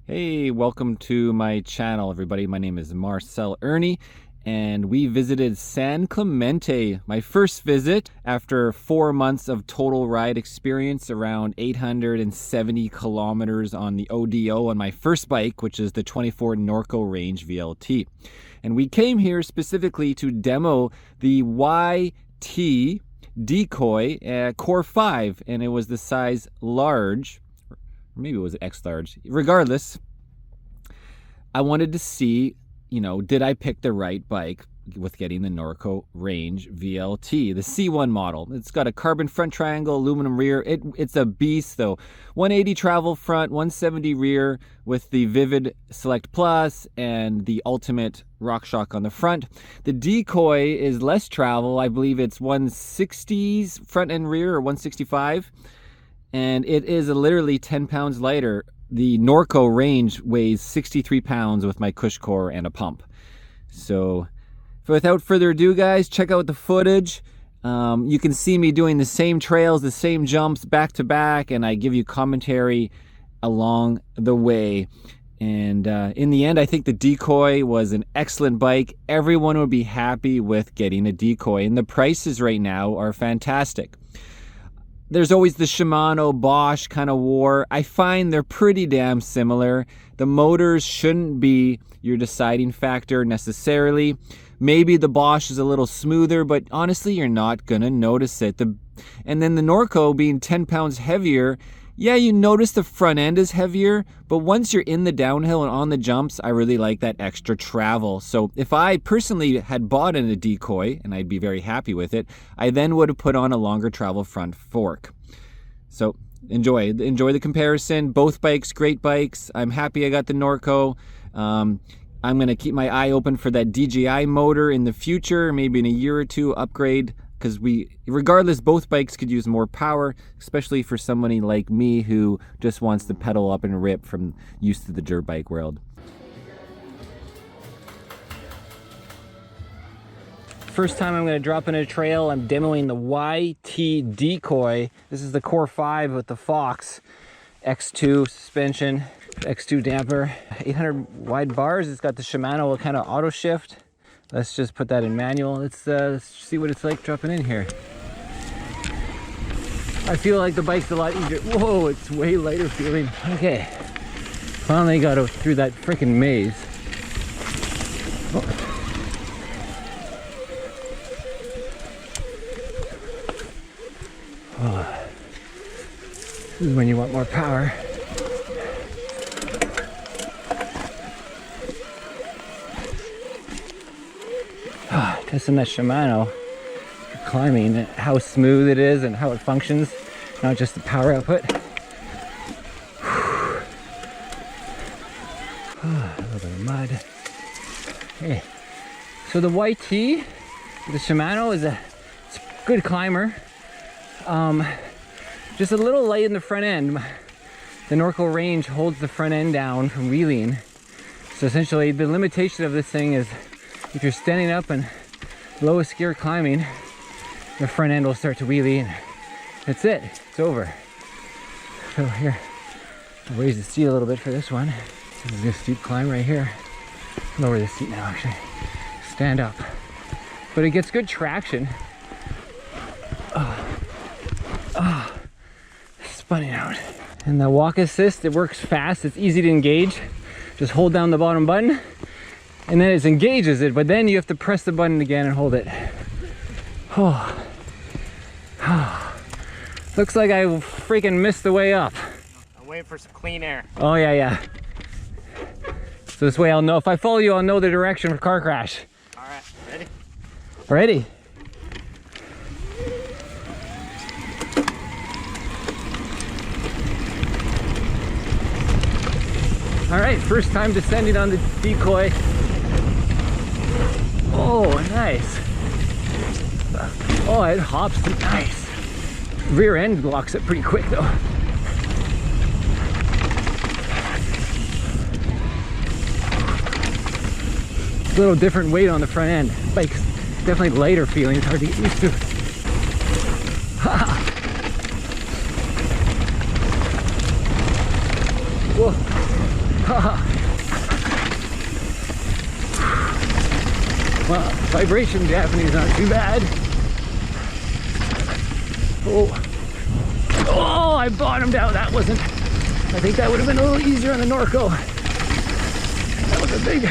Hey, welcome to my channel, everybody. My name is Marcel Irnie, and we visited San Clemente. My first visit after 4 months of total ride experience, around 870 kilometers on the ODO on my first bike, which is the 24 Norco Range VLT. And we came here specifically to demo the ytdecoy Core 5, and it was the size large. Maybe it was X large. Regardless, I wanted to see, did I pick the right bike with getting the Norco Range VLT, the C1 model. It's got a carbon front triangle, aluminum rear. It's a beast though. 180 travel front, 170 rear with the Vivid Select Plus and the Ultimate RockShox on the front. The DECOY is less travel. I believe it's 160s front and rear, or 165. And it is literally 10 pounds lighter. The Norco Range weighs 63 pounds with my cush core and a pump. So without further ado, guys, check out the footage. You can see me doing the same trails, the same jumps back to back, and I give you commentary along the way. And in the end, I think the DECOY was an excellent bike. Everyone would be happy with getting a DECOY, and the prices right now are fantastic. There's always the Shimano Bosch kind of war. I find they're pretty damn similar. The motors shouldn't be your deciding factor necessarily. Maybe the Bosch is a little smoother, but honestly, you're not gonna notice it. And then the Norco being 10 pounds heavier, yeah, you notice the front end is heavier, but once you're in the downhill and on the jumps, I really like that extra travel. So if I personally had bought in a DECOY, and I'd be very happy with it, I then would have put on a longer travel front fork. So enjoy the comparison. Both bikes, great bikes. I'm happy I got the Norco. I'm gonna keep my eye open for that DJI motor in the future, maybe in a year or two upgrade, because regardless, both bikes could use more power, especially for somebody like me who just wants to pedal up and rip from used to the dirt bike world. First time I'm going to drop in a trail, I'm demoing the ytdecoy. This is the Core 5 with the Fox X2 suspension, X2 damper, 800 wide bars. It's got the Shimano kind of auto shift. Let's just put that in manual. Let's see what it's like dropping in here. I feel like the bike's a lot easier. Whoa, it's way lighter feeling. Okay, finally got through that freaking maze. Oh. Oh. This is when you want more power. Testing that Shimano for climbing, how smooth it is and how it functions, not just the power output. A little bit of mud. Okay, so the YT, the Shimano, it's a good climber. Just a little light in the front end. The Norco Range holds the front end down from wheeling. So essentially the limitation of this thing is if you're standing up and lowest gear climbing, the front end will start to wheelie and that's it, it's over. So here, I'll raise the seat a little bit for this one. This is a steep climb right here. Lower the seat now actually. Stand up. But it gets good traction. Spinning out. And the walk assist, it works fast, it's easy to engage. Just hold down the bottom button and then it engages it, but then you have to press the button again and hold it. Oh. Looks like I freaking missed the way up. I'm waiting for some clean air. Oh yeah. So this way I'll know, if I follow you, I'll know the direction for car crash. All right, ready? Ready. All right, first time descending on the DECOY. Oh, nice. Oh, it hops nice. Rear end locks it pretty quick though. A little different weight on the front end. Bike's definitely lighter feeling, it's hard to get used to. Whoa. Well, vibration deafening is not too bad. Oh, I bottomed out. That wasn't, I think that would have been a little easier on the Norco. That was a big,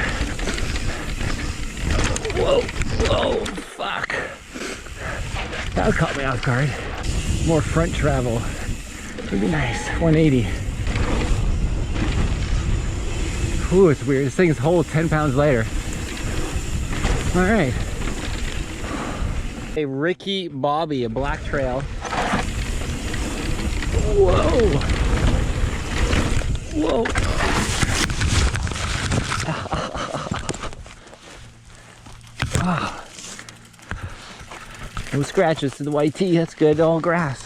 whoa, fuck. That caught me off guard. More front travel would be nice. 180. Ooh, it's weird. This thing's whole 10 pounds lighter. All right. A Ricky Bobby, a black trail. Whoa. Whoa. No scratches to the YT, that's good, all grass.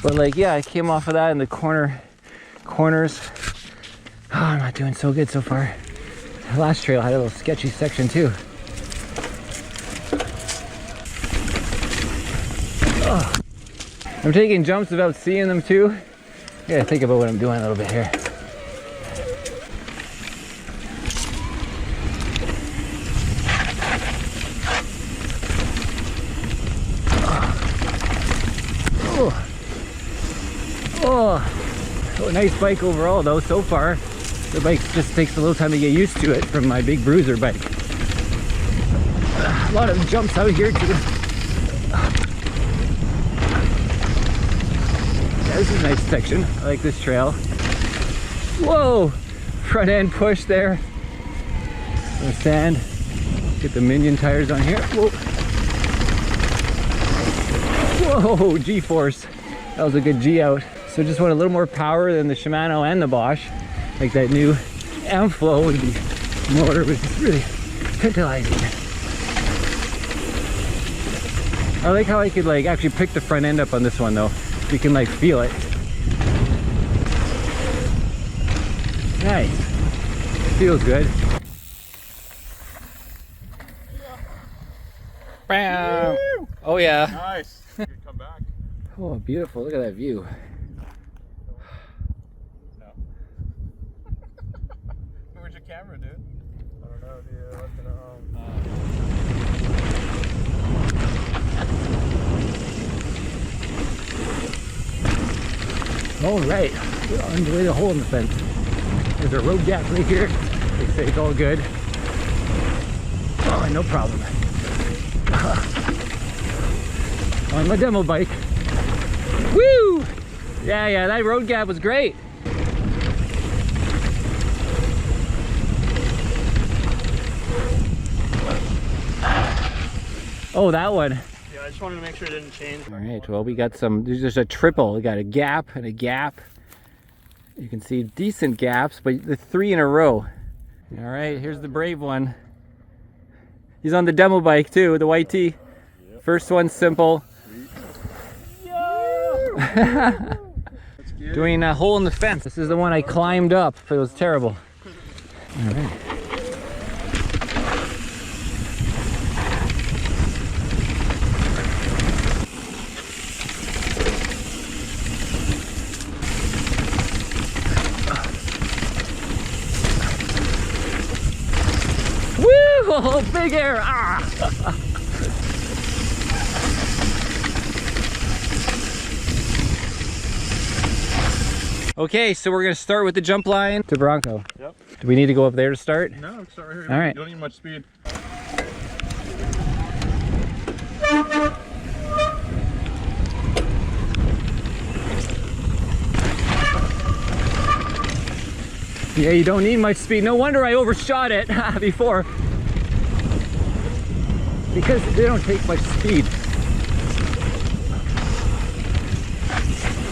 But like, yeah, I came off of that in the corners. Oh, I'm not doing so good so far. The last trail had a little sketchy section too. Oh. I'm taking jumps without seeing them too. I gotta think about what I'm doing a little bit here. Oh, nice bike overall though so far. The bike just takes a little time to get used to it from my big bruiser bike. A lot of jumps out here too. Yeah, this is a nice section. I like this trail. Whoa! Front end push there. The sand. Get the Minion tires on here. Whoa! Whoa! G-force. That was a good G out. So just want a little more power than the Shimano and the Bosch. Like that new Amflow with the motor, which is really tantalizing. I like how I could like actually pick the front end up on this one though. You can like feel it. Nice. Feels good. Bam! Oh yeah. Nice. You can come back. Oh, beautiful. Look at that view. No. Where's your camera, dude? I don't know, dude. I left it at home. All right, we're on the way to hole in the fence. There's a road gap right here. They say it's all good. Oh, no problem. On my demo bike. Woo! Yeah, that road gap was great. Oh, that one. Yeah, I just wanted to make sure it didn't change. All right, well, we got some, there's just a triple. We got a gap and a gap. You can see decent gaps, but the 3 in a row. All right, here's the brave one. He's on the demo bike too, the YT. Yep. First one simple. Doing a hole in the fence. This is the one I climbed up. It was terrible. All right. Woo! Big air! Ah! Okay, so we're gonna start with the jump line to Bronco. Yep. Do we need to go up there to start? No, start right here. All right. You don't need much speed. Yeah, you don't need much speed. No wonder I overshot it before. Because they don't take much speed.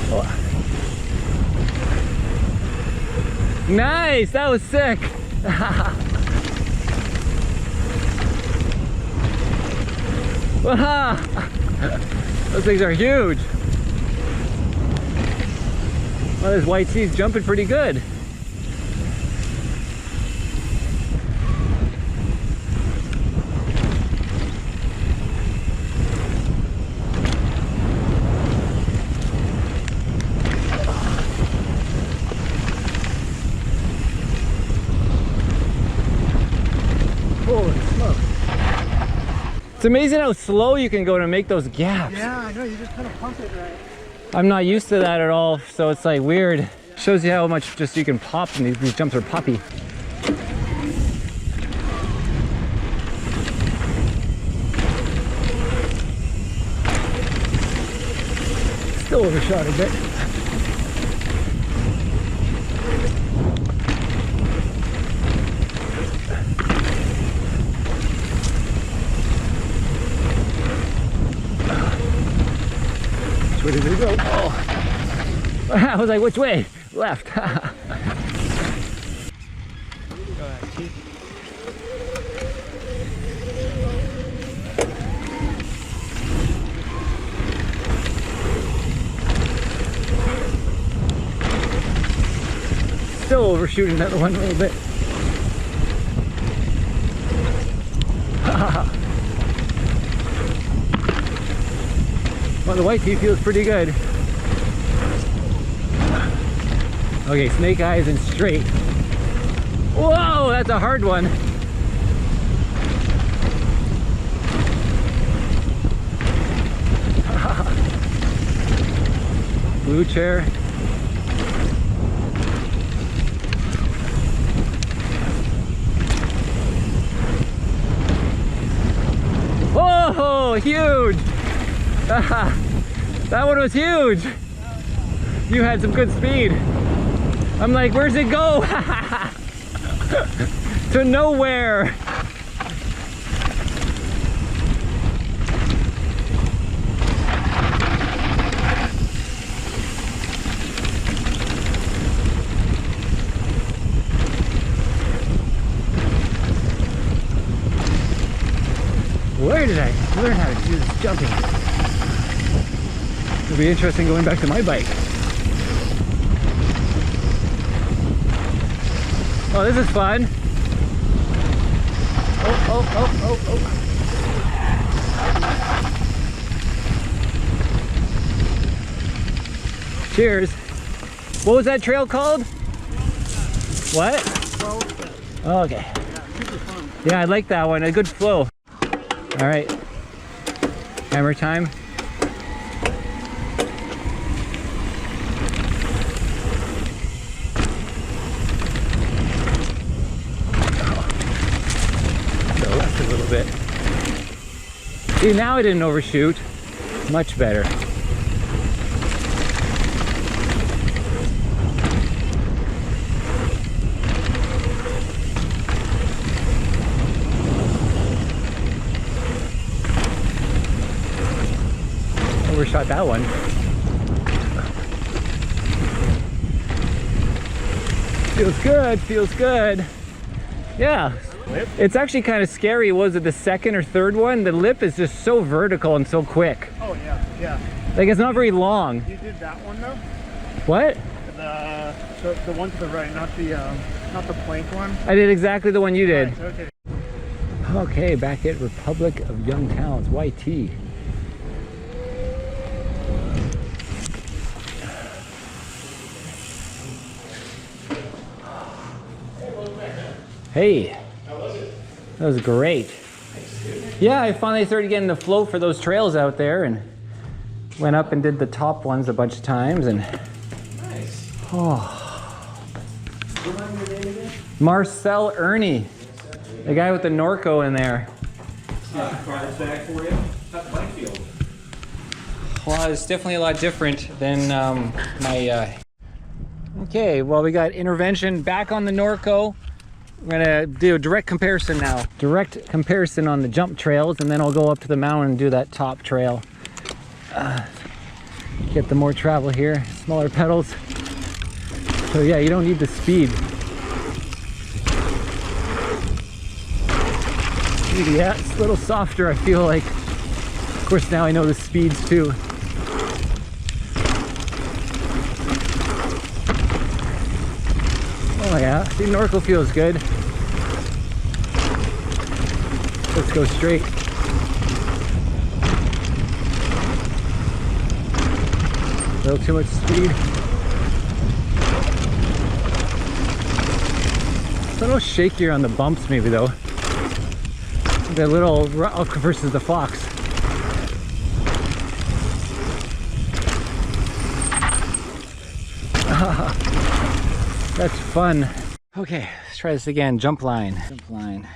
Oh. Nice, that was sick. Those things are huge. Well, this YT's jumping pretty good. It's amazing how slow you can go to make those gaps. Yeah, I know, you just kind of pump it right. I'm not used to that at all, so it's like weird. Shows you how much just you can pop, and these jumps are poppy. Still overshot a bit. Which way did it go? Oh. I was like, which way? Left. Still overshooting that one a little bit. Well, the white tee feels pretty good. Okay, snake eyes and straight. Whoa, that's a hard one. Blue chair. Whoa, huge! That one was huge. You had some good speed. I'm like, where's it go? To nowhere. Where did I learn how to do this jumping? It'll be interesting going back to my bike. Oh, this is fun. Oh. Cheers. What was that trail called? What? Oh, okay. Yeah, I like that one. A good flow. All right. Hammer time. Bit. See, now I didn't overshoot. Much better. Overshot that one. Feels good, feels good. Yeah. Lip? It's actually kind of scary. Was it the second or third one? The lip is just so vertical and so quick. Oh yeah, yeah. Like it's not very long. You did that one though? What? The one to the right, not the plank one. I did exactly the one you did. Right, okay. Okay, back at Republic of Young Towns, YT. Hey. That was great. Yeah, I finally started getting the flow for those trails out there and went up and did the top ones a bunch of times and Nice. oh. Remind me your name again? Marcel Irnie, the guy with the Norco in there. Cards back for you. How's the bike feel? Well, it's definitely a lot different than my. Okay, well, we got intervention back on the Norco. We're gonna do a direct comparison now. Direct comparison on the jump trails, and then I'll go up to the mountain and do that top trail. Get the more travel here, smaller pedals. So yeah, you don't need the speed. Yeah, it's a little softer, I feel like. Of course, now I know the speeds too. Oh yeah, see, Norco feels good. Let's go straight. A little too much speed. It's a little shakier on the bumps maybe though. The little rock versus the fox. That's fun. Okay, let's try this again. Jump line. Jump line.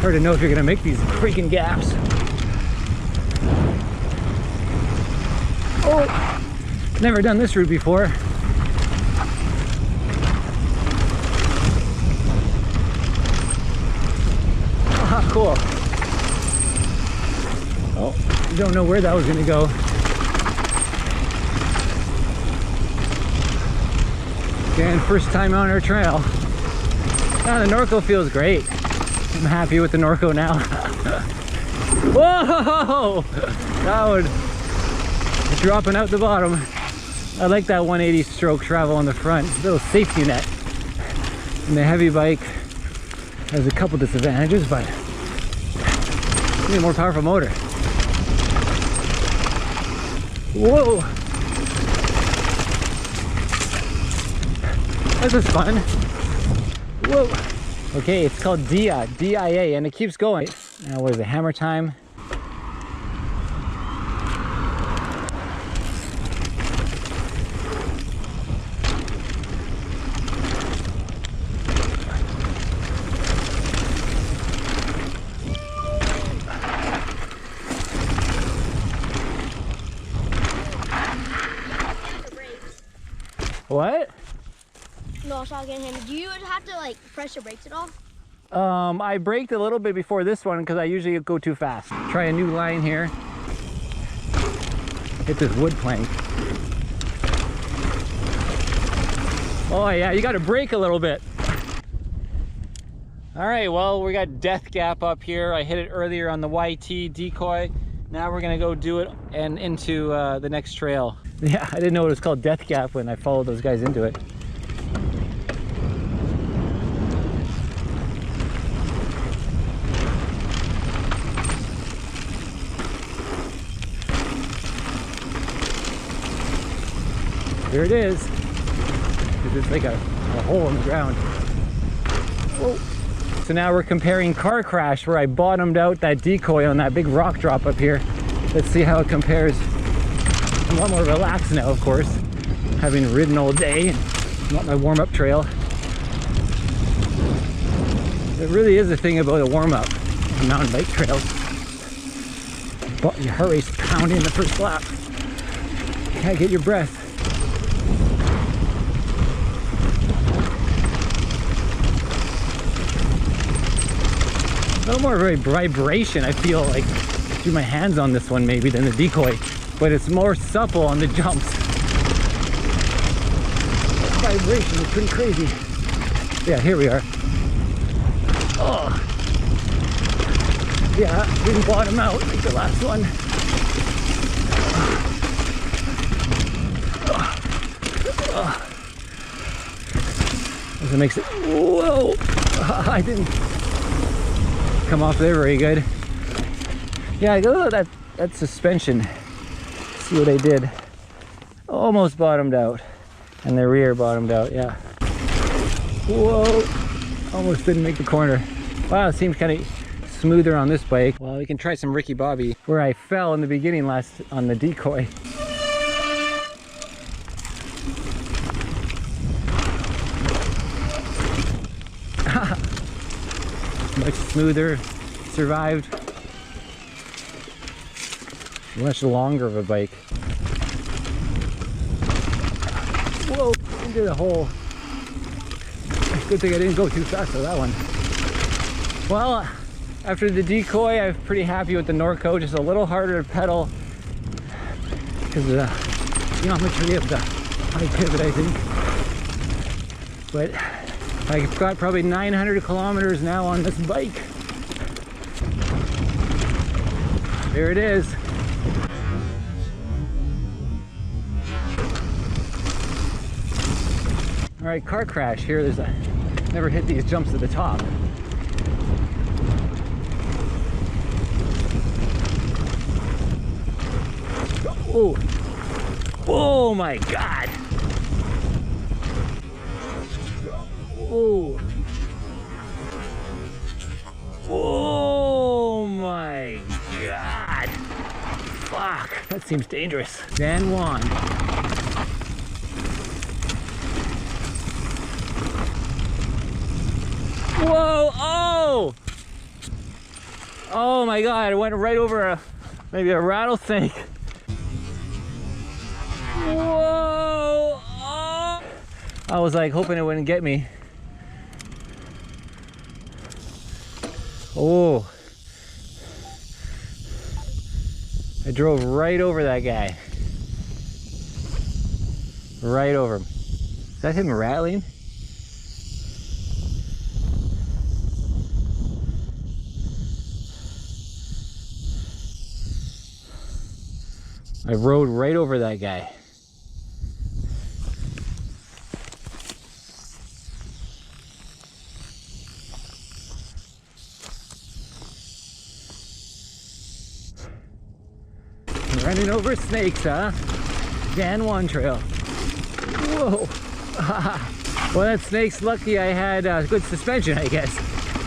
Hard to know if you're gonna make these freaking gaps. Oh, never done this route before. Ah, cool. Oh, you don't know where that was gonna go. Again, first time on our trail. Ah, the Norco feels great. I'm happy with the Norco now. Whoa! That one, dropping out the bottom. I like that 180 stroke travel on the front. Little safety net. And the heavy bike has a couple disadvantages, but you need a more powerful motor. Whoa! This is fun. Whoa! Okay, it's called DIA, and it keeps going. Now, what is it? Hammer time. What? No, it's not getting him. Do you have to like press your brakes at all? I braked a little bit before this one because I usually go too fast. Try a new line here. Hit this wood plank. Oh yeah, you got to brake a little bit. All right, well, we got Death Gap up here. I hit it earlier on the YT decoy. Now we're gonna go do it and into the next trail. Yeah, I didn't know it was called Death Gap when I followed those guys into it. Here it is. It's like a hole in the ground. Whoa. So now we're comparing car crash where I bottomed out that decoy on that big rock drop up here. Let's see how it compares. I'm a lot more relaxed now, of course, having ridden all day and not my warm-up trail. It really is a thing about a warm-up on mountain bike trails. But your heart rate's pounding the first lap. You can't get your breath. A little more vibration, I feel like, through my hands on this one maybe than the decoy, but it's more supple on the jumps. The vibration is pretty crazy. Yeah, here we are. Oh, yeah, didn't bottom out like the last one. That makes it. Whoa! I didn't come off there very good. Yeah, look at that suspension. See what I did. Almost bottomed out. And the rear bottomed out, yeah. Whoa! Almost didn't make the corner. Wow, it seems kind of smoother on this bike. Well, we can try some Ricky Bobby, where I fell in the beginning last on the decoy. Much smoother, survived. Much longer of a bike. Whoa, into the hole. Good thing I didn't go too fast with that one. Well, after the decoy, I'm pretty happy with the Norco. Just a little harder to pedal because of the geometry of the high pivot, I think. But I've got probably 900 kilometers now on this bike. There it is. All right, car crash here. Never hit these jumps at the top. Oh, oh my God. Oh. Oh my God. Fuck, that seems dangerous. Dan Juan. Whoa, oh! Oh my God, I went right over maybe a rattlesnake. Whoa! Oh. I was like hoping it wouldn't get me. Oh. I drove right over that guy. Right over him. Is that him rattling? I rode right over that guy. Running over snakes, huh? Dan Juan Trail. Whoa. Well, that snake's lucky I had good suspension, I guess.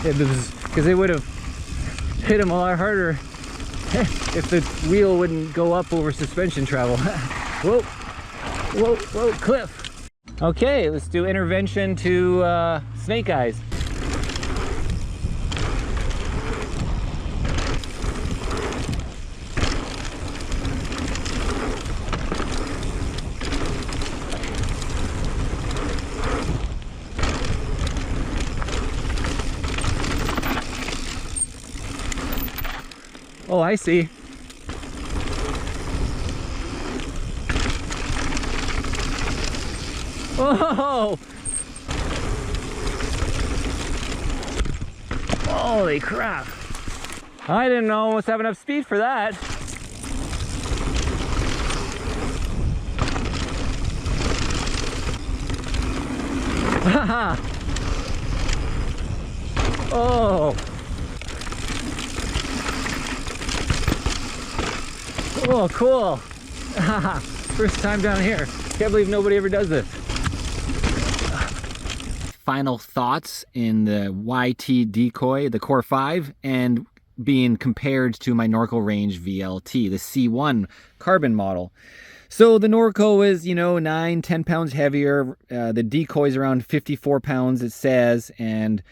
Because it would have hit him a lot harder if the wheel wouldn't go up over suspension travel. Whoa, whoa, whoa, cliff. Okay, let's do intervention to snake eyes. Oh, I see. Whoa! Holy crap. I didn't almost have enough speed for that. Haha. Oh. Oh, cool. First time down here. Can't believe nobody ever does this. Final thoughts in the ytdecoy, the Core 5, and being compared to my Norco Range VLT, the C1 carbon model. So the Norco is, you know, 9-10 pounds heavier. The decoy is around 54 pounds, it says, and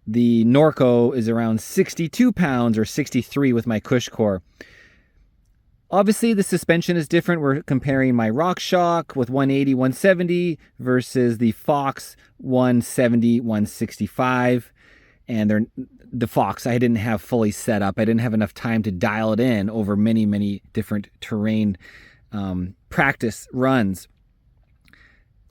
the Norco is around 62 pounds or 63 with my Cush core. Obviously, the suspension is different. We're comparing my RockShox with 180, 170 versus the Fox 170, 165. And the Fox, I didn't have fully set up. I didn't have enough time to dial it in over many, many different terrain practice runs.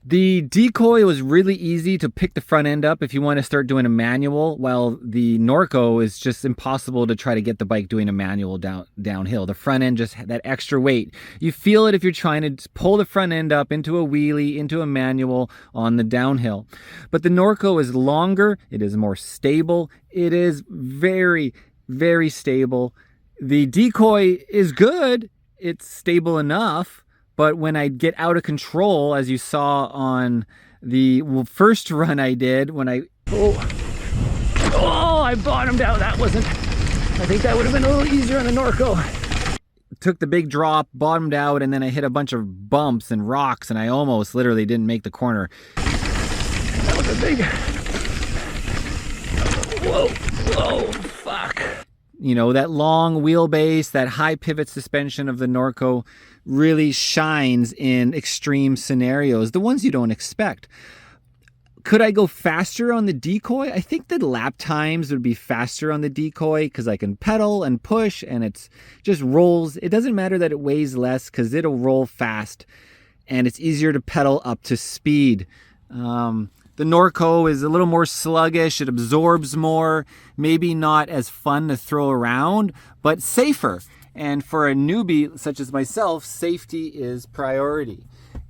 The decoy was really easy to pick the front end up if you want to start doing a manual, while the Norco is just impossible to try to get the bike doing a manual downhill. The front end, just that extra weight. You feel it if you're trying to pull the front end up into a wheelie, into a manual on the downhill. But the Norco is longer, it is more stable, it is very, very stable. The decoy is good, it's stable enough. But when I get out of control, as you saw on the first run I did, when I bottomed out, I think that would have been a little easier on the Norco. Took the big drop, bottomed out, and then I hit a bunch of bumps and rocks, and I almost literally didn't make the corner. That was a big, whoa, fuck. You know, that long wheelbase, that high pivot suspension of the Norco really shines in extreme scenarios, the ones you don't expect. Could I go faster on the decoy? I think the lap times would be faster on the decoy because I can pedal and push and it's just rolls. It doesn't matter that it weighs less because it'll roll fast and it's easier to pedal up to speed. The The Norco is a little more sluggish, it absorbs more, maybe not as fun to throw around, but safer. And for a newbie such as myself, safety is priority.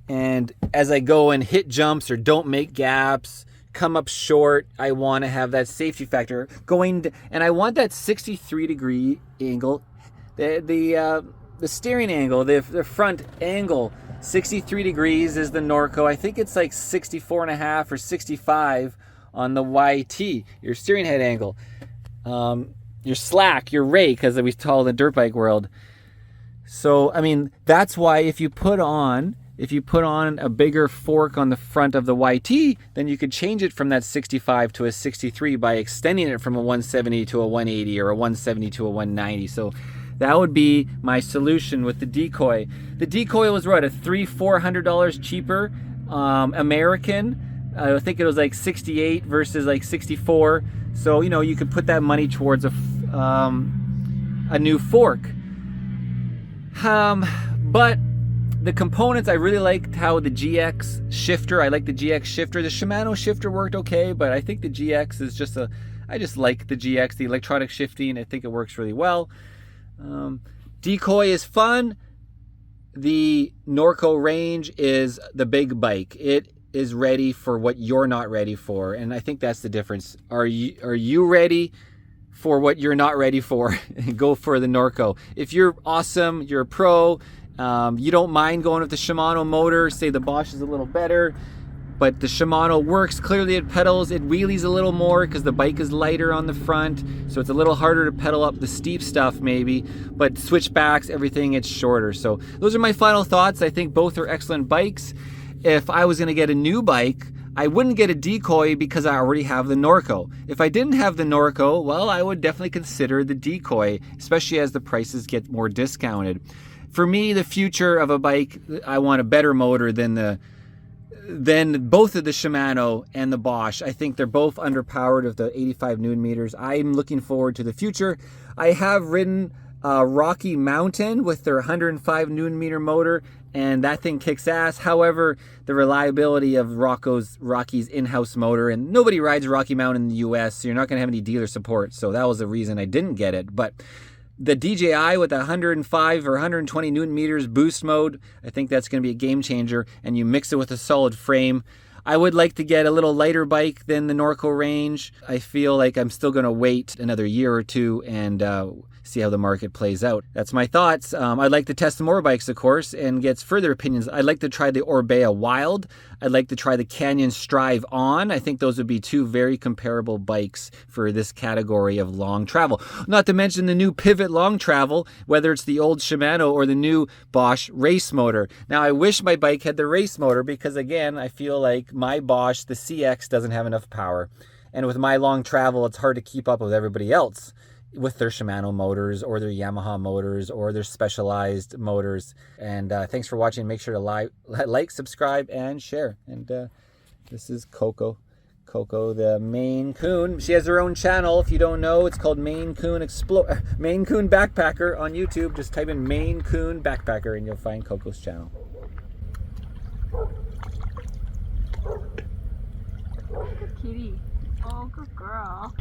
And as I go and hit jumps or don't make gaps, come up short, I want to have that safety factor and I want that 63-degree angle. The steering angle, the front angle, 63 degrees is the Norco. I think it's like 64.5 or 65 on the YT, your steering head angle. Your slack, your rake, as we call it in the dirt bike world. So, I mean, that's why if you put on a bigger fork on the front of the YT, then you could change it from that 65 to a 63 by extending it from a 170 to a 180 or a 170 to a 190. So that would be my solution with the DECOY. The DECOY was what, $400 cheaper, American. I think it was like 68 versus like 64. So, you know, you could put that money towards a new fork. But the components, I really liked how the GX shifter, I like the GX shifter. The Shimano shifter worked okay, but I think the GX is I just like the GX, the electronic shifting. I think it works really well. DECOY is fun. The Norco Range is the big bike. It is ready for what you're not ready for, and I think that's the difference. Are you ready for what you're not ready for? Go for the Norco. If you're awesome, you're a pro, you don't mind going with the Shimano motor, say the Bosch is a little better, but the Shimano works. Clearly it pedals, it wheelies a little more because the bike is lighter on the front, so it's a little harder to pedal up the steep stuff maybe, but switchbacks, everything, it's shorter. So those are my final thoughts. I think both are excellent bikes. If I was going to get a new bike, I wouldn't get a DECOY because I already have the Norco. If I didn't have the Norco, well, I would definitely consider the DECOY, especially as the prices get more discounted. For me, the future of a bike, I want a better motor than both of the Shimano and the Bosch. I think they're both underpowered of the 85 Newton meters. I'm looking forward to the future. I have ridden Rocky Mountain with their 105 Newton meter motor, and that thing kicks ass. However, the reliability of Rocky's in-house motor, and nobody rides Rocky Mountain in the US, so you're not going to have any dealer support. So that was the reason I didn't get it. But the DJI with 105 or 120 Newton meters boost mode, I think that's going to be a game changer, and you mix it with a solid frame. I would like to get a little lighter bike than the Norco Range. I feel like I'm still going to wait another year or two and see how the market plays out. That's my thoughts. I'd like to test more bikes, of course, and get further opinions. I'd like to try the Orbea Wild. I'd like to try the Canyon Strive On. I think those would be two very comparable bikes for this category of long travel. Not to mention the new Pivot Long Travel, whether it's the old Shimano or the new Bosch race motor. Now, I wish my bike had the race motor because, again, I feel like my Bosch, the CX, doesn't have enough power. And with my long travel, it's hard to keep up with everybody else with their Shimano motors or their Yamaha motors or their specialized motors. And thanks for watching. Make sure to like, subscribe, and share. And this is Coco, the Maine Coon. She has her own channel. If you don't know, it's called Maine Coon Backpacker on YouTube. Just type in Maine Coon Backpacker and you'll find Coco's channel. Good kitty. Oh, good girl.